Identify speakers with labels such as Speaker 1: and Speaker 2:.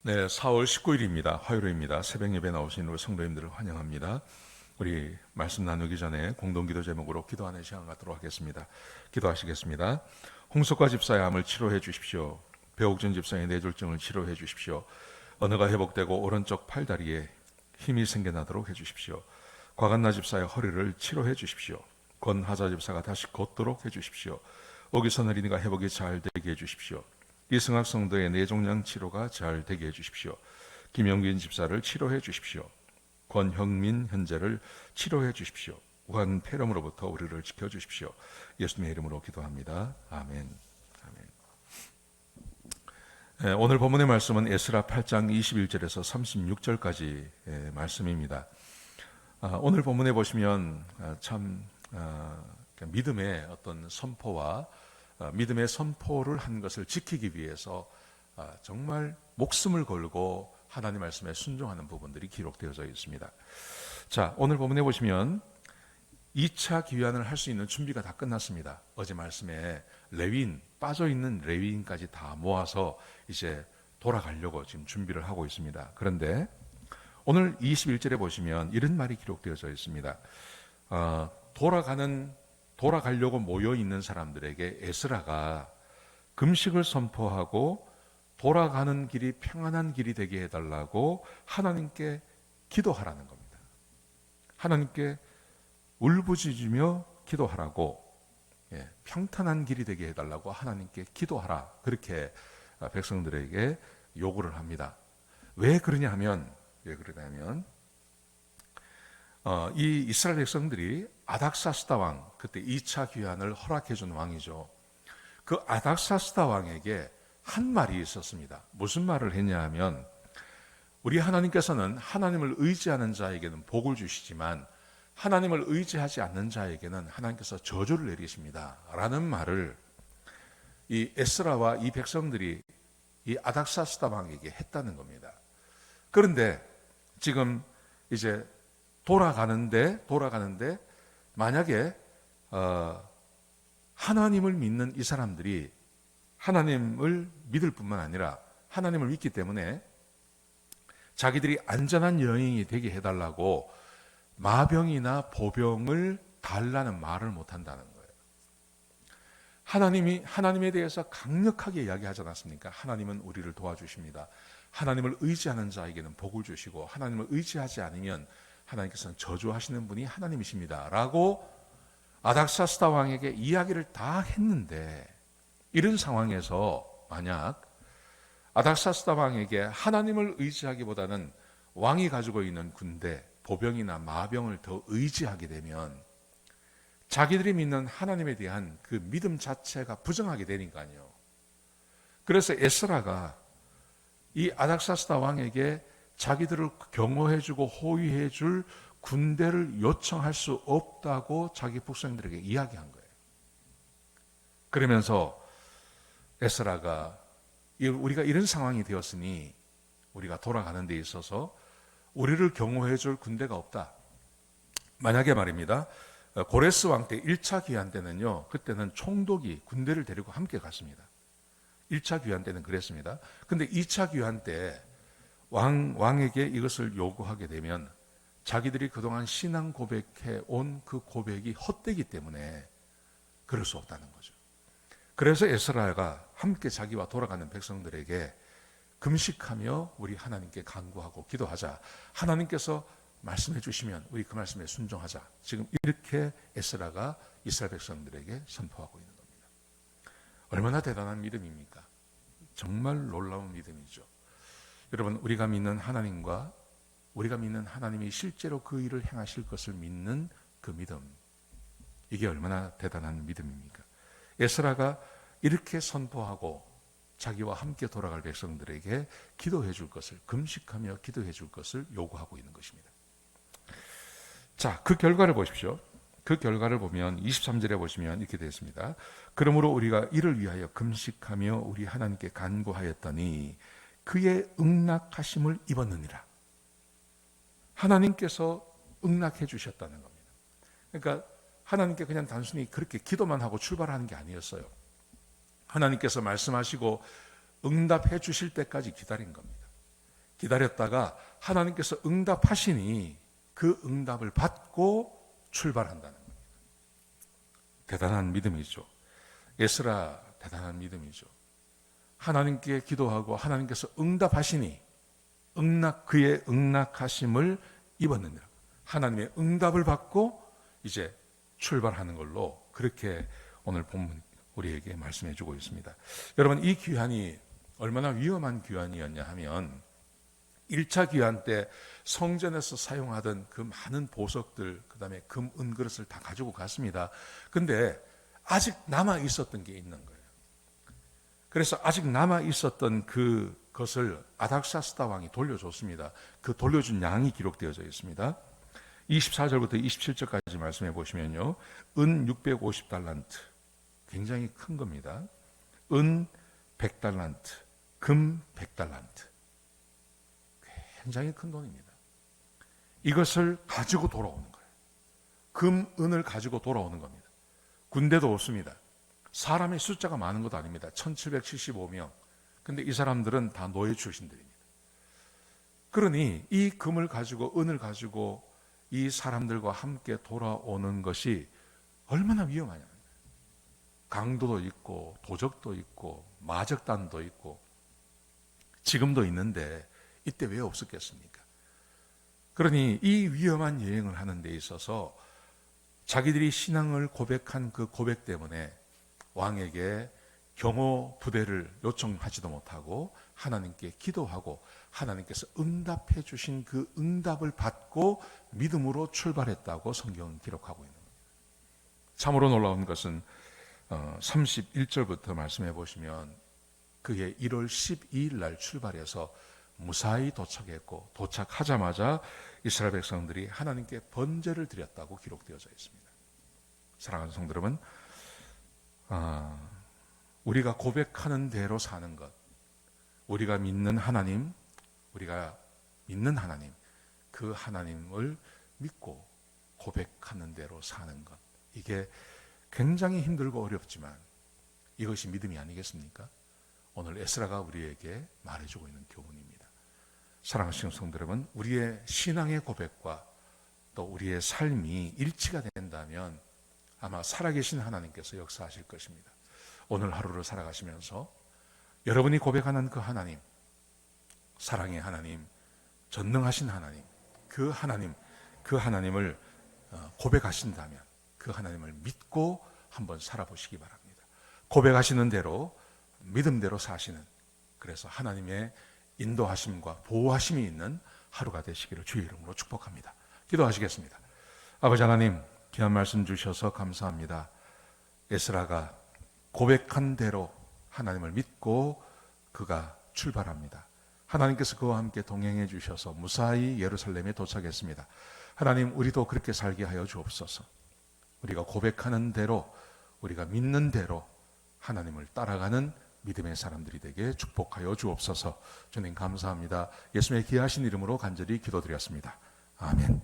Speaker 1: 네, 4월 19일입니다. 화요일입니다. 새벽 예배 나오신 우리 성도님들을 환영합니다. 우리 말씀 나누기 전에 공동기도 제목으로 기도하는 시간 갖도록 하겠습니다. 기도하시겠습니다. 홍석화 집사의 암을 치료해 주십시오. 배옥준 집사의 뇌졸중을 치료해 주십시오. 언어가 회복되고 오른쪽 팔다리에 힘이 생겨나도록 해 주십시오. 과간나 집사의 허리를 치료해 주십시오. 권하자 집사가 다시 걷도록 해 주십시오. 오기선 어린이가 회복이 잘 되게 해 주십시오. 이승학 성도의 뇌종양 치료가 잘 되게 해주십시오. 김영균 집사를 치료해 주십시오. 권형민 현재를 치료해 주십시오. 우한 폐렴으로부터 우리를 지켜주십시오. 예수님의 이름으로 기도합니다. 아멘. 아멘. 네, 오늘 본문의 말씀은 에스라 8장 21절에서 36절까지 말씀입니다. 오늘 본문에 보시면 참 믿음의 어떤 선포와 믿음의 선포를 한 것을 지키기 위해서 정말 목숨을 걸고 하나님 말씀에 순종하는 부분들이 기록되어져 있습니다. 자, 오늘 본문에 보시면 2차 귀환을 할 수 있는 준비가 다 끝났습니다. 어제 말씀에 레위인, 빠져있는 레위인까지 다 모아서 이제 돌아가려고 지금 준비를 하고 있습니다. 그런데 오늘 21절에 보시면 이런 말이 기록되어져 있습니다. 돌아가려고 모여있는 사람들에게 에스라가 금식을 선포하고 돌아가는 길이 평안한 길이 되게 해달라고 하나님께 기도하라는 겁니다. 하나님께 울부짖으며 기도하라고, 평탄한 길이 되게 해달라고 하나님께 기도하라, 그렇게 백성들에게 요구를 합니다. 왜 그러냐면 이 이스라엘 백성들이 아닥사스다 왕, 그때 2차 귀환을 허락해 준 왕이죠. 그 아닥사스다 왕에게 한 말이 있었습니다. 무슨 말을 했냐 하면, 우리 하나님께서는 하나님을 의지하는 자에게는 복을 주시지만 하나님을 의지하지 않는 자에게는 하나님께서 저주를 내리십니다 라는 말을 이 에스라와 이 백성들이 이 아닥사스다 왕에게 했다는 겁니다. 그런데 지금 이제 돌아가는데 만약에 하나님을 믿는 이 사람들이 하나님을 믿을 뿐만 아니라 하나님을 믿기 때문에 자기들이 안전한 여행이 되게 해달라고 마병이나 보병을 달라는 말을 못한다는 거예요. 하나님에 대해서 강력하게 이야기하지 않았습니까? 하나님은 우리를 도와주십니다. 하나님을 의지하는 자에게는 복을 주시고 하나님을 의지하지 않으면 하나님께서는 저주하시는 분이 하나님이십니다 라고 아닥사스다 왕에게 이야기를 다 했는데, 이런 상황에서 만약 아닥사스다 왕에게 하나님을 의지하기보다는 왕이 가지고 있는 군대, 보병이나 마병을 더 의지하게 되면 자기들이 믿는 하나님에 대한 그 믿음 자체가 부정하게 되니까요. 그래서 에스라가 이 아닥사스다 왕에게 자기들을 경호해주고 호위해줄 군대를 요청할 수 없다고 자기 백성들에게 이야기한 거예요. 그러면서 에스라가 우리가 이런 상황이 되었으니 우리가 돌아가는 데 있어서 우리를 경호해줄 군대가 없다. 만약에 말입니다, 고레스 왕 때 1차 귀환 때는요, 그때는 총독이 군대를 데리고 함께 갔습니다. 1차 귀환 때는 그랬습니다. 근데 2차 귀환 때 왕에게 이것을 요구하게 되면 자기들이 그동안 신앙 고백해 온 그 고백이 헛되기 때문에 그럴 수 없다는 거죠. 그래서 에스라가 함께 자기와 돌아가는 백성들에게 금식하며 우리 하나님께 간구하고 기도하자. 하나님께서 말씀해 주시면 우리 그 말씀에 순종하자. 지금 이렇게 에스라가 이스라엘 백성들에게 선포하고 있는 겁니다. 얼마나 대단한 믿음입니까? 정말 놀라운 믿음이죠. 여러분, 우리가 믿는 하나님과 우리가 믿는 하나님이 실제로 그 일을 행하실 것을 믿는 그 믿음, 이게 얼마나 대단한 믿음입니까? 에스라가 이렇게 선포하고 자기와 함께 돌아갈 백성들에게 기도해 줄 것을, 금식하며 기도해 줄 것을 요구하고 있는 것입니다. 자, 그 결과를 보십시오. 그 결과를 보면 23절에 보시면 이렇게 되어 있습니다. 그러므로 우리가 이를 위하여 금식하며 우리 하나님께 간구하였더니 그의 응낙하심을 입었느니라. 하나님께서 응낙해 주셨다는 겁니다. 그러니까 하나님께 그냥 단순히 그렇게 기도만 하고 출발하는 게 아니었어요. 하나님께서 말씀하시고 응답해 주실 때까지 기다린 겁니다. 기다렸다가 하나님께서 응답하시니 그 응답을 받고 출발한다는 겁니다. 대단한 믿음이죠. 에스라 대단한 믿음이죠. 하나님께 기도하고 하나님께서 응답하시니 그의 응낙하심을 입었느니라. 하나님의 응답을 받고 이제 출발하는 걸로 그렇게 오늘 본문 우리에게 말씀해 주고 있습니다. 여러분, 이 귀환이 얼마나 위험한 귀환이었냐 하면 1차 귀환 때 성전에서 사용하던 그 많은 보석들, 그 다음에 금, 은 그릇을 다 가지고 갔습니다. 근데 아직 남아 있었던 게 있는 거예요. 그래서 아직 남아 있었던 그것을 아닥사스다 왕이 돌려줬습니다. 그 돌려준 양이 기록되어져 있습니다. 24절부터 27절까지 말씀해 보시면요. 은 650달란트. 굉장히 큰 겁니다. 은 100달란트. 금 100달란트. 굉장히 큰 돈입니다. 이것을 가지고 돌아오는 거예요. 금, 은을 가지고 돌아오는 겁니다. 군대도 없습니다. 사람의 숫자가 많은 것도 아닙니다. 1775명. 근데 이 사람들은 다 노예 출신들입니다. 그러니 이 금을 가지고 은을 가지고 이 사람들과 함께 돌아오는 것이 얼마나 위험하냐. 강도도 있고 도적도 있고 마적단도 있고 지금도 있는데 이때 왜 없었겠습니까? 그러니 이 위험한 여행을 하는 데 있어서 자기들이 신앙을 고백한 그 고백 때문에 왕에게 경호 부대를 요청하지도 못하고 하나님께 기도하고 하나님께서 응답해 주신 그 응답을 받고 믿음으로 출발했다고 성경은 기록하고 있는 겁니다. 참으로 놀라운 것은 31절부터 말씀해 보시면 그해 1월 12일 날 출발해서 무사히 도착했고 도착하자마자 이스라엘 백성들이 하나님께 번제를 드렸다고 기록되어져 있습니다. 사랑하는 성도 여러분, 우리가 고백하는 대로 사는 것, 우리가 믿는 하나님, 그 하나님을 믿고 고백하는 대로 사는 것, 이게 굉장히 힘들고 어렵지만 이것이 믿음이 아니겠습니까? 오늘 에스라가 우리에게 말해주고 있는 교훈입니다. 사랑하시는 성도 여러분, 우리의 신앙의 고백과 또 우리의 삶이 일치가 된다면 아마 살아계신 하나님께서 역사하실 것입니다. 오늘 하루를 살아가시면서 여러분이 고백하는 그 하나님, 사랑의 하나님, 전능하신 하나님, 그 하나님을 고백하신다면 그 하나님을 믿고 한번 살아보시기 바랍니다. 고백하시는 대로 믿음대로 사시는, 그래서 하나님의 인도하심과 보호하심이 있는 하루가 되시기를 주의 이름으로 축복합니다. 기도하시겠습니다. 아버지 하나님, 귀한 말씀 주셔서 감사합니다. 에스라가 고백한 대로 하나님을 믿고 그가 출발합니다. 하나님께서 그와 함께 동행해 주셔서 무사히 예루살렘에 도착했습니다. 하나님, 우리도 그렇게 살게 하여 주옵소서. 우리가 고백하는 대로, 우리가 믿는 대로 하나님을 따라가는 믿음의 사람들이 되게 축복하여 주옵소서. 주님 감사합니다. 예수님의 귀하신 이름으로 간절히 기도드렸습니다. 아멘.